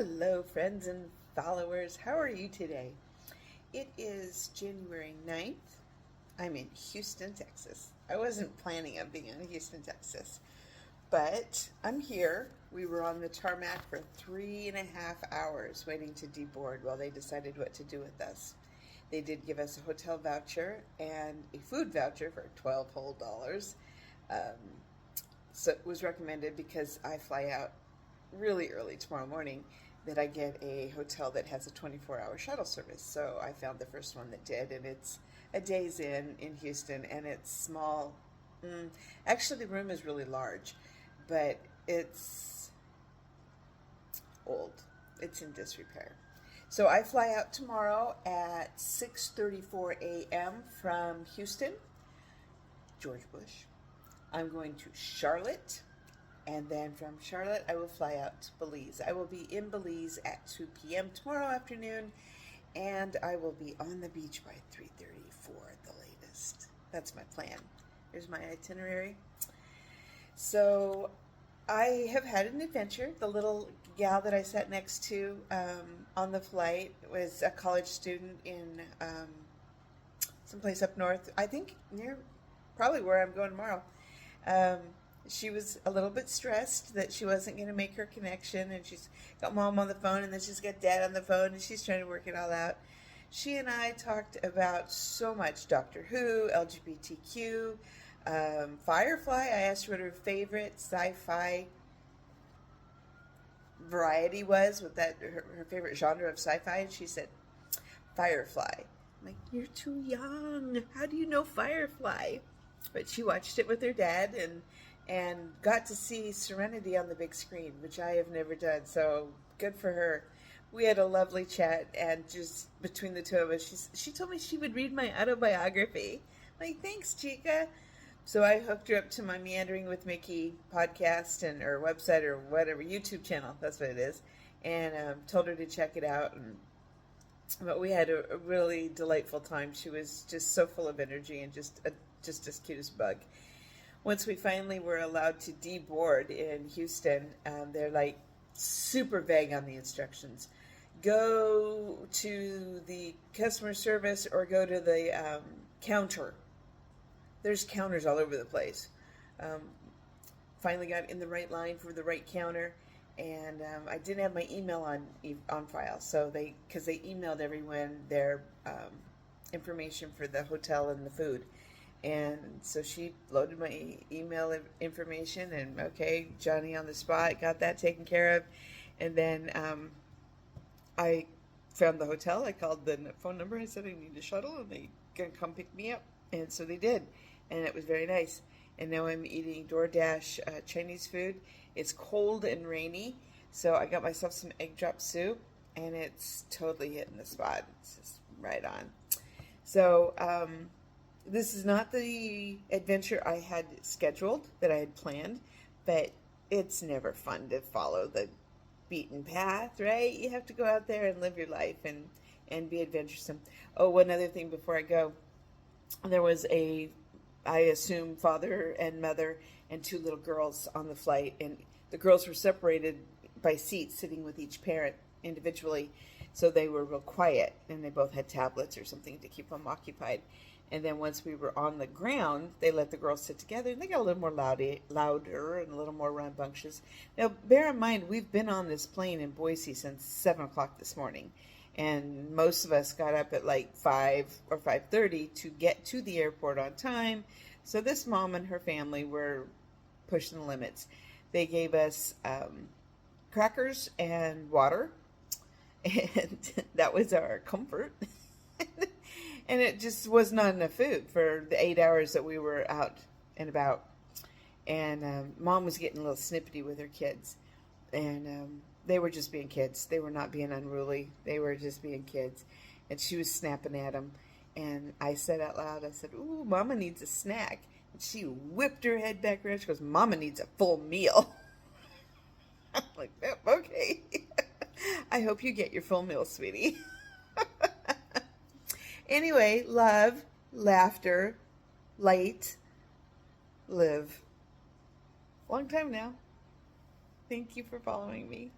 Hello, friends and followers. How are you today? It is January 9th. I'm in Houston, Texas. I wasn't planning on being in Houston, Texas, but I'm here. We were on the tarmac for 3.5 hours waiting to deboard while they decided what to do with us. They did give us a hotel voucher and a food voucher for 12 whole dollars. Um, so it was recommended because I fly out really early tomorrow morning that I get a hotel that has a 24-hour shuttle service. So I found the first one that did, and it's a Days in Houston, and it's small. Actually, the room is really large, but it's old. It's in disrepair. So I fly out tomorrow at 6:34 a.m. from Houston, George Bush. I'm going to Charlotte, and then from Charlotte, I will fly out to Belize. I will be in Belize at 2 p.m. tomorrow afternoon, and I will be on the beach by 3:34 at the latest. That's my plan. Here's my itinerary. So I have had an adventure. The little gal that I sat next to on the flight was a college student in someplace up north, I think near probably where I'm going tomorrow. She was a little bit stressed that she wasn't going to make her connection, and she's got mom on the phone, and then she's got dad on the phone, and she's trying to work it all out. She and I talked about so much: Doctor Who, LGBTQ, Firefly. I asked her what her favorite sci-fi variety was, what her favorite genre of sci-fi, and she said Firefly. I'm like, you're too young. How do you know Firefly? But she watched it with her dad and got to see Serenity on the big screen, which I have never done. So good for her. We had a lovely chat, and just between the two of us, she told me she would read my autobiography. I'm like, thanks, Chica. So I hooked her up to my Meandering with Mickey podcast or website or whatever, YouTube channel. That's what it is. And told her to check it out. But we had a really delightful time. She was just so full of energy and just as cute as a bug. Once we finally were allowed to deboard in Houston, they're like super vague on the instructions. Go to the customer service or go to the counter. There's counters all over the place. Finally got in the right line for the right counter, and I didn't have my email on file, so because they emailed everyone their information for the hotel and the food. And so she loaded my email information, and okay, Johnny on the spot, got that taken care of. And then I found the hotel. I called the phone number. I said I need a shuttle, and they gonna come pick me up. And so they did, and it was very nice. And now I'm eating DoorDash Chinese food. It's cold and rainy, so I got myself some egg drop soup, and it's totally hitting the spot. It's just right on. So this is not the adventure I had scheduled, that I had planned, but it's never fun to follow the beaten path, right? You have to go out there and live your life and be adventuresome. Oh, one other thing before I go. There was I assume, father and mother and two little girls on the flight, and the girls were separated by seats, sitting with each parent individually, so they were real quiet, and they both had tablets or something to keep them occupied. And then once we were on the ground, they let the girls sit together, and they got a little more louder and a little more rambunctious. Now, bear in mind, we've been on this plane in Boise since 7 o'clock this morning, and most of us got up at like 5 or 5:30 to get to the airport on time. So this mom and her family were pushing the limits. They gave us crackers and water, and that was our comfort. And it just was not enough food for the 8 hours that we were out and about. And mom was getting a little snippety with her kids. And they were just being kids. They were not being unruly. They were just being kids. And she was snapping at them. And I said out loud, I said, ooh, Mama needs a snack. And she whipped her head back around. She goes, Mama needs a full meal. I'm like, oh, okay. I hope you get your full meal, sweetie. Anyway, love, laughter, light, live. Long time now. Thank you for following me.